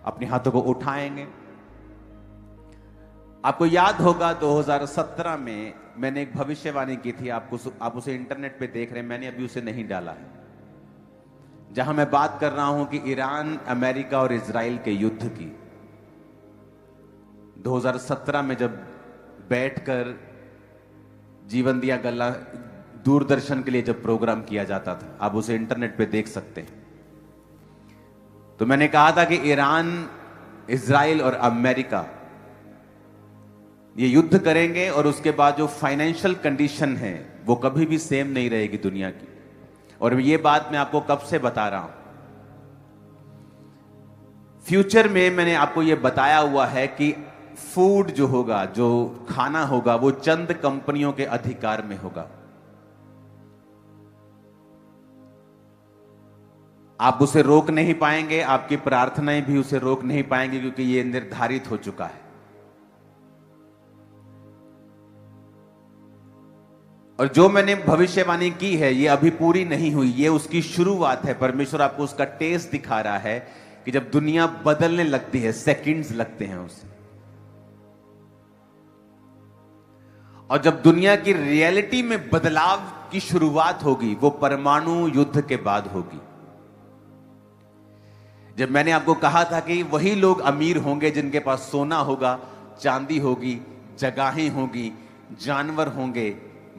अपने हाथों को उठाएंगे। आपको याद होगा 2017 में मैंने एक भविष्यवाणी की थी, आप उसे इंटरनेट पे देख रहे हैं, मैंने अभी उसे नहीं डाला है, जहां मैं बात कर रहा हूं कि ईरान, अमेरिका और इजराइल के युद्ध की। 2017 में जब बैठकर जीवन दिया गल्ला दूरदर्शन के लिए जब प्रोग्राम किया जाता था, आप उसे इंटरनेट पे देख सकते हैं, तो मैंने कहा था कि ईरान, इजराइल और अमेरिका ये युद्ध करेंगे और उसके बाद जो फाइनेंशियल कंडीशन है वो कभी भी सेम नहीं रहेगी दुनिया की। और ये बात मैं आपको कब से बता रहा हूं, फ्यूचर में मैंने आपको ये बताया हुआ है कि फूड जो होगा, जो खाना होगा, वो चंद कंपनियों के अधिकार में होगा। आप उसे रोक नहीं पाएंगे, आपकी प्रार्थनाएं भी उसे रोक नहीं पाएंगे, क्योंकि ये निर्धारित हो चुका है। और जो मैंने भविष्यवाणी की है ये अभी पूरी नहीं हुई, ये उसकी शुरुआत है। परमेश्वर आपको उसका टेस्ट दिखा रहा है कि जब दुनिया बदलने लगती है, सेकंड्स लगते हैं उसे, और जब दुनिया की रियलिटी में बदलाव की शुरुआत होगी वो परमाणु युद्ध के बाद होगी। जब मैंने आपको कहा था कि वही लोग अमीर होंगे जिनके पास सोना होगा, चांदी होगी, जगहें होगी, जानवर होंगे,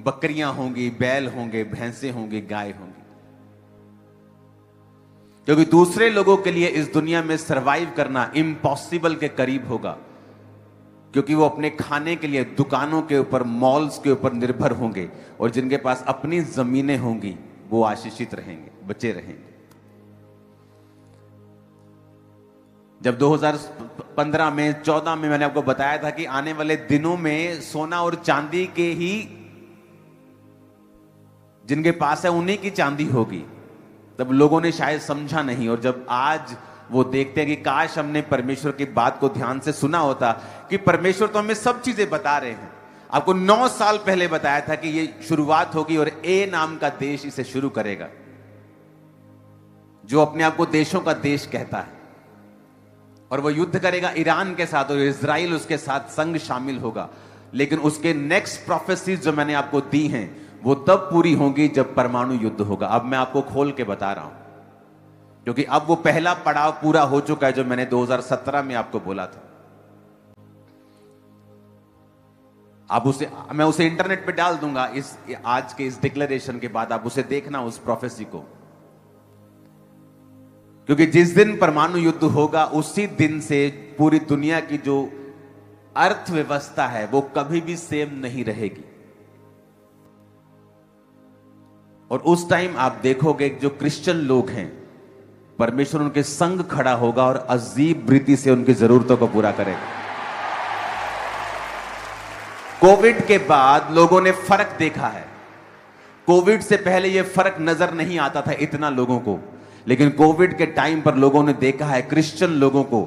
बकरियां होंगी, बैल होंगे, भैंसे होंगी, गाय होंगी, क्योंकि दूसरे लोगों के लिए इस दुनिया में सरवाइव करना इम्पॉसिबल के करीब होगा, क्योंकि वो अपने खाने के लिए दुकानों के ऊपर, मॉल्स के ऊपर निर्भर होंगे, और जिनके पास अपनी जमीनें होंगी वो आशीषित रहेंगे, बचे रहेंगे। जब 2015 में 14 में मैंने आपको बताया था कि आने वाले दिनों में सोना और चांदी के ही, जिनके पास है उन्हीं की चांदी होगी, तब लोगों ने शायद समझा नहीं। और जब आज वो देखते हैं कि काश हमने परमेश्वर की बात को ध्यान से सुना होता, कि परमेश्वर तो हमें सब चीजें बता रहे हैं। आपको 9 साल पहले बताया था कि ये शुरुआत होगी और ए नाम का देश इसे शुरू करेगा, जो अपने आप को देशों का देश कहता है, और वो युद्ध करेगा ईरान के साथ, और इजराइल उसके साथ संग शामिल होगा। लेकिन उसके नेक्स्ट प्रोफेसीज जो मैंने आपको दी हैं वो तब पूरी होंगी जब परमाणु युद्ध होगा। अब मैं आपको खोल के बता रहा हूं, क्योंकि अब वो पहला पड़ाव पूरा हो चुका है जो मैंने 2017 में आपको बोला था। मैं उसे इंटरनेट पे डाल दूंगा आज के इस डिक्लेरेशन के बाद, आप उसे देखना उस प्रोफेसी को, क्योंकि जिस दिन परमाणु युद्ध होगा उसी दिन से पूरी दुनिया की जो अर्थव्यवस्था है वो कभी भी सेम नहीं रहेगी। और उस टाइम आप देखोगे जो क्रिश्चियन लोग हैं, परमेश्वर उनके संग खड़ा होगा और अजीब रीति से उनकी जरूरतों को पूरा करेगा। कोविड के बाद लोगों ने फर्क देखा है। कोविड से पहले यह फर्क नजर नहीं आता था इतना लोगों को, लेकिन कोविड के टाइम पर लोगों ने देखा है क्रिश्चियन लोगों को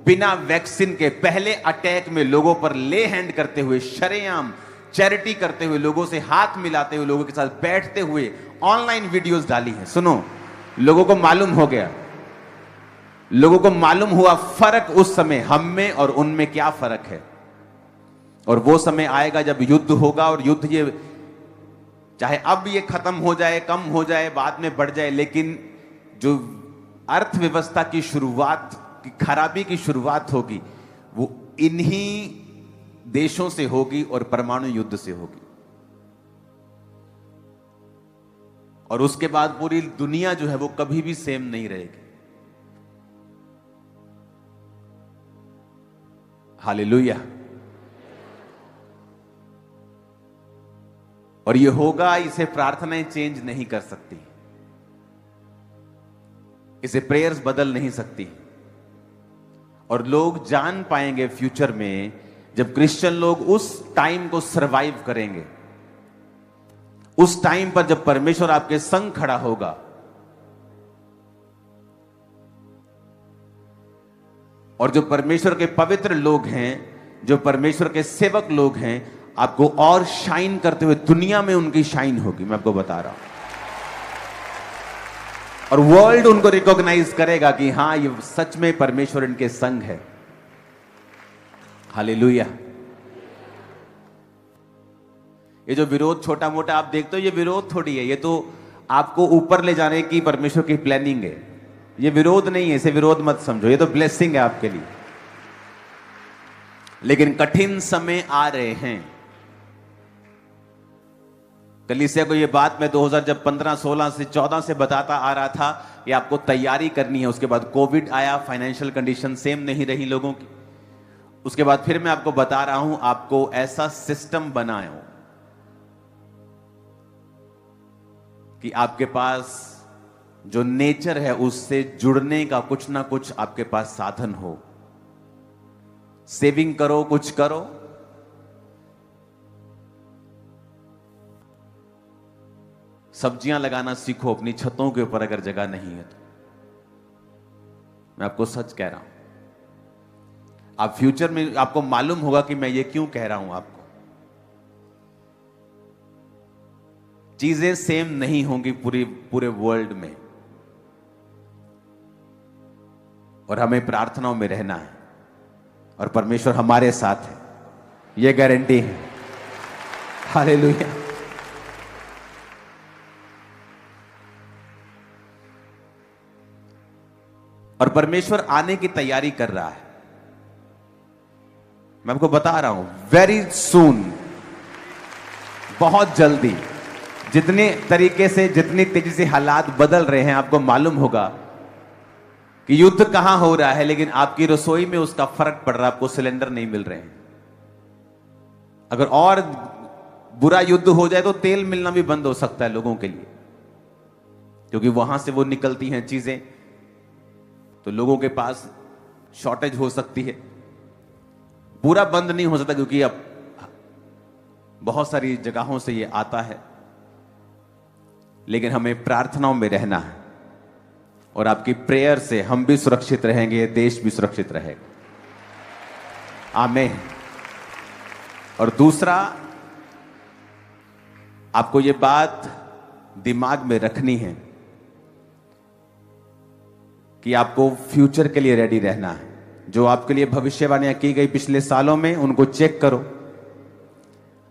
बिना वैक्सीन के पहले अटैक में लोगों पर ले हैंड करते हुए, शरेआम चैरिटी करते हुए, लोगों से हाथ मिलाते हुए, लोगों के साथ बैठते हुए ऑनलाइन वीडियोस डाली हैं। सुनो, लोगों को मालूम हो गया, लोगों को मालूम हुआ फर्क उस समय हम में और उनमें क्या फर्क है। और वो समय आएगा जब युद्ध होगा, और युद्ध ये चाहे अब ये खत्म हो जाए, कम हो जाए, बाद में बढ़ जाए, लेकिन जो अर्थव्यवस्था की शुरुआत की खराबी की शुरुआत होगी वो इन्हीं देशों से होगी और परमाणु युद्ध से होगी। और उसके बाद पूरी दुनिया जो है वो कभी भी सेम नहीं रहेगी। हालेलुया। और ये होगा, इसे प्रार्थनाएं चेंज नहीं कर सकती, इसे प्रेयर्स बदल नहीं सकती। और लोग जान पाएंगे फ्यूचर में, जब क्रिश्चियन लोग उस टाइम को सरवाइव करेंगे, उस टाइम पर जब परमेश्वर आपके संग खड़ा होगा, और जो परमेश्वर के पवित्र लोग हैं, जो परमेश्वर के सेवक लोग हैं, आपको और शाइन करते हुए दुनिया में उनकी शाइन होगी। मैं आपको बता रहा हूं। और वर्ल्ड उनको रिकॉग्नाइज करेगा कि हां ये सच में परमेश्वर इनके संग है। हालेलुया। ये जो विरोध छोटा मोटा आप देखते हो, ये विरोध थोड़ी है, ये तो आपको ऊपर ले जाने की परमेश्वर की प्लानिंग है। ये विरोध नहीं है, इसे विरोध मत समझो, ये तो ब्लेसिंग है आपके लिए। लेकिन कठिन समय आ रहे हैं। कलीसिया को ये बात मैं 2000 जब 15 16 से 14 से बताता आ रहा था, ये आपको तैयारी करनी है। उसके बाद कोविड आया, फाइनेंशियल कंडीशन सेम नहीं रही लोगों की। उसके बाद फिर मैं आपको बता रहा हूं, आपको ऐसा सिस्टम बनाओ कि आपके पास जो नेचर है उससे जुड़ने का कुछ ना कुछ आपके पास साधन हो। सेविंग करो, कुछ करो। सब्जियां लगाना सीखो अपनी छतों के ऊपर, अगर जगह नहीं है तो। मैं आपको सच कह रहा हूं, आप फ्यूचर में आपको मालूम होगा कि मैं ये क्यों कह रहा हूं आपको। चीजें सेम नहीं होंगी पूरे वर्ल्ड में, और हमें प्रार्थनाओं में रहना है, और परमेश्वर हमारे साथ है, यह गारंटी है। हालेलुया। और परमेश्वर आने की तैयारी कर रहा है। मैं आपको बता रहा हूं, वेरी सून, बहुत जल्दी। जितने तरीके से, जितनी तेजी से हालात बदल रहे हैं, आपको मालूम होगा कि युद्ध कहां हो रहा है, लेकिन आपकी रसोई में उसका फर्क पड़ रहा है। आपको सिलेंडर नहीं मिल रहे हैं। अगर और बुरा युद्ध हो जाए तो तेल मिलना भी बंद हो सकता है लोगों के लिए, क्योंकि वहां से वो निकलती हैं चीजें, तो लोगों के पास शॉर्टेज हो सकती है। पूरा बंद नहीं हो सकता, क्योंकि अब बहुत सारी जगहों से ये आता है। लेकिन हमें प्रार्थनाओं में रहना है, और आपकी प्रेयर से हम भी सुरक्षित रहेंगे, देश भी सुरक्षित रहेगा। आमीन। और दूसरा, आपको ये बात दिमाग में रखनी है कि आपको फ्यूचर के लिए रेडी रहना है। जो आपके लिए भविष्यवाणियां की गई पिछले सालों में, उनको चेक करो,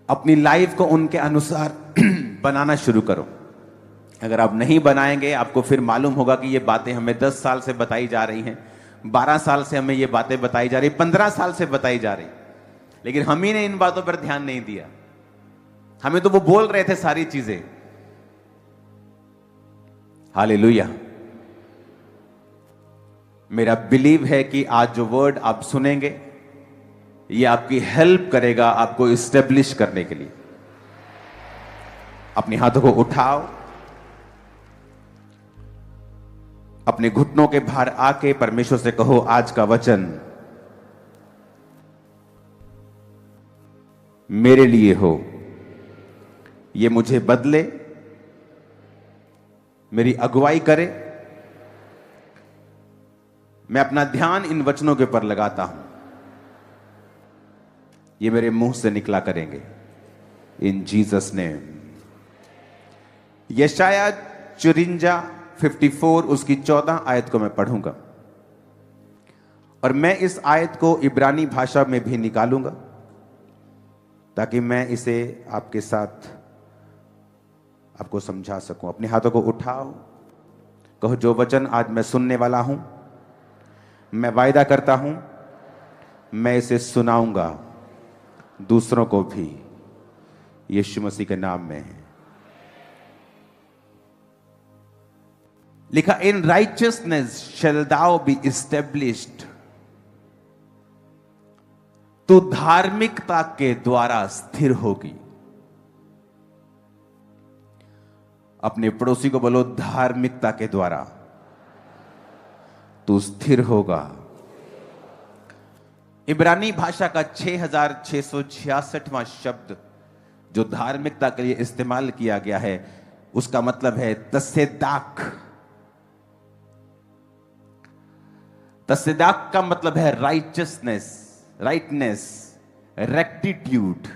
अपनी लाइफ को उनके अनुसार बनाना शुरू करो। अगर आप नहीं बनाएंगे, आपको फिर मालूम होगा कि ये बातें हमें 10 साल से बताई जा रही हैं, 12 साल से हमें ये बातें बताई जा रही, 15 साल से बताई जा रही, लेकिन हम ही ने इन बातों पर ध्यान नहीं दिया। हमें तो वो बोल रहे थे सारी चीजें। हालेलुया। मेरा बिलीव है कि आज जो वर्ड आप सुनेंगे, ये आपकी हेल्प करेगा आपको इस्टेब्लिश करने के लिए। अपने हाथों को उठाओ, अपने घुटनों के भार आके परमेश्वर से कहो, आज का वचन मेरे लिए हो, ये मुझे बदले, मेरी अगुवाई करे। मैं अपना ध्यान इन वचनों के ऊपर लगाता हूं, ये मेरे मुंह से निकला करेंगे, इन जीसस नेम। यशाया 54 उसकी 14 आयत को मैं पढ़ूंगा, और मैं इस आयत को इब्रानी भाषा में भी निकालूंगा, ताकि मैं इसे आपके साथ आपको समझा सकूं। अपने हाथों को उठाओ, कहो, जो वचन आज मैं सुनने वाला हूं, मैं वायदा करता हूं, मैं इसे सुनाऊंगा दूसरों को भी, यीशु मसीह के नाम में। लिखा, in righteousness shall thou be established, तू धार्मिकता के द्वारा स्थिर होगी। अपने पड़ोसी को बोलो, धार्मिकता के द्वारा तू स्थिर होगा। इब्रानी भाषा का 6666वां शब्द जो धार्मिकता के लिए इस्तेमाल किया गया है, उसका मतलब है तसेदाक। तसेदाक का मतलब है राइचियसनेस, राइटनेस, रेक्टिट्यूड।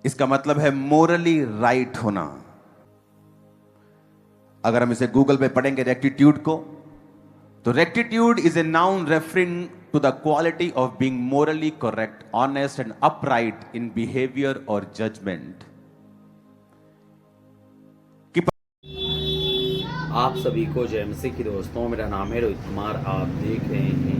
इसका मतलब है मोरली राइट होना। अगर हम इसे गूगल पे पढ़ेंगे रेक्टिट्यूड को, तो rectitude is a noun referring to the quality of being morally correct, honest and upright in behaviour और जजमेंट। आप सभी को जय मसीह की दोस्तों, मेरा नाम है रोहित कुमार। आप देख रहे हैं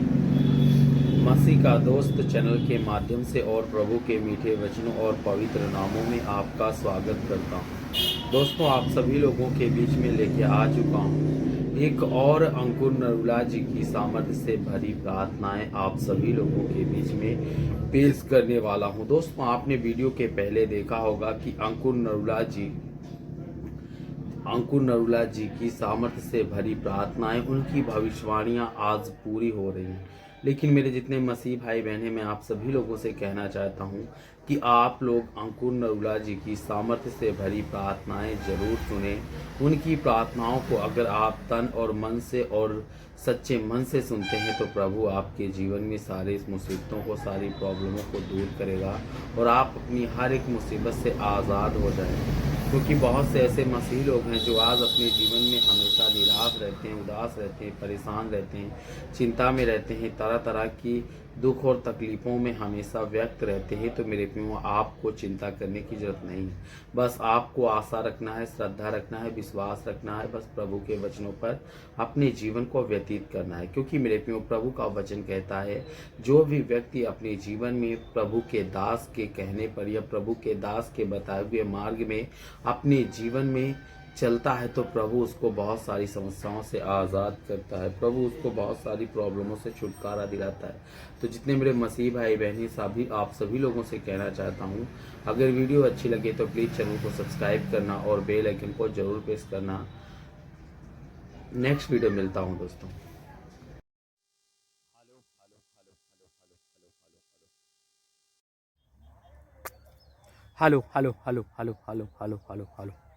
मसीह का दोस्त चैनल के माध्यम से और प्रभु के मीठे वचनों और पवित्र नामों में आपका स्वागत करता हूं। दोस्तों, आप सभी लोगों के बीच में लेके आ चुका हूं एक और अंकुर नरूला जी की सामर्थ्य से भरी प्रार्थनाएं आप सभी लोगों के बीच में पेश करने वाला हूं। दोस्तों, आपने वीडियो के पहले देखा होगा कि अंकुर नरूला जी की सामर्थ्य से भरी प्रार्थनाएं, उनकी भविष्यवाणियां आज पूरी हो रही हैं। लेकिन मेरे जितने मसीह भाई बहन हैं, मैं आप सभी लोगों से कहना चाहता हूं कि आप लोग अंकुर नरूला जी की सामर्थ्य से भरी प्रार्थनाएं जरूर सुनें। उनकी प्रार्थनाओं को अगर आप तन और मन से और सच्चे मन से सुनते हैं तो प्रभु आपके जीवन में सारी मुसीबतों को, सारी प्रॉब्लमों को दूर करेगा और आप अपनी हर एक मुसीबत से आज़ाद हो जाएंगे। क्योंकि बहुत से ऐसे मसीही लोग हैं जो आज अपने जीवन में हमेशा निराश रहते हैं, उदास रहते हैं, परेशान रहते हैं, चिंता में रहते हैं, तरह तरह की दुख और तकलीफ़ों में हमेशा व्यक्त रहते हैं। तो मेरे प्रियो, आपको चिंता करने की ज़रूरत नहीं है। बस आपको आशा रखना है, श्रद्धा रखना है, विश्वास रखना है। बस प्रभु के वचनों पर अपने जीवन को व्यतीत करना है। क्योंकि मेरे प्रियो, प्रभु का वचन कहता है, जो भी व्यक्ति अपने जीवन में प्रभु के दास के कहने पर या प्रभु के दास के बताए हुए मार्ग में अपने जीवन में चलता है तो प्रभु उसको बहुत सारी समस्याओं से आज़ाद करता है। प्रभु उसको बहुत सारी प्रॉब्लमों से छुटकारा दिलाता है। तो जितने मेरे मसीह भाई बहनी सभी, आप सभी लोगों से कहना चाहता हूँ, अगर वीडियो अच्छी लगे तो प्लीज़ चैनल को सब्सक्राइब करना और बेल आइकन को ज़रूर प्रेस करना। नेक्स्ट वीडियो मिलता हूँ दोस्तों। Hello hello hello hello hello hello hello hello hello.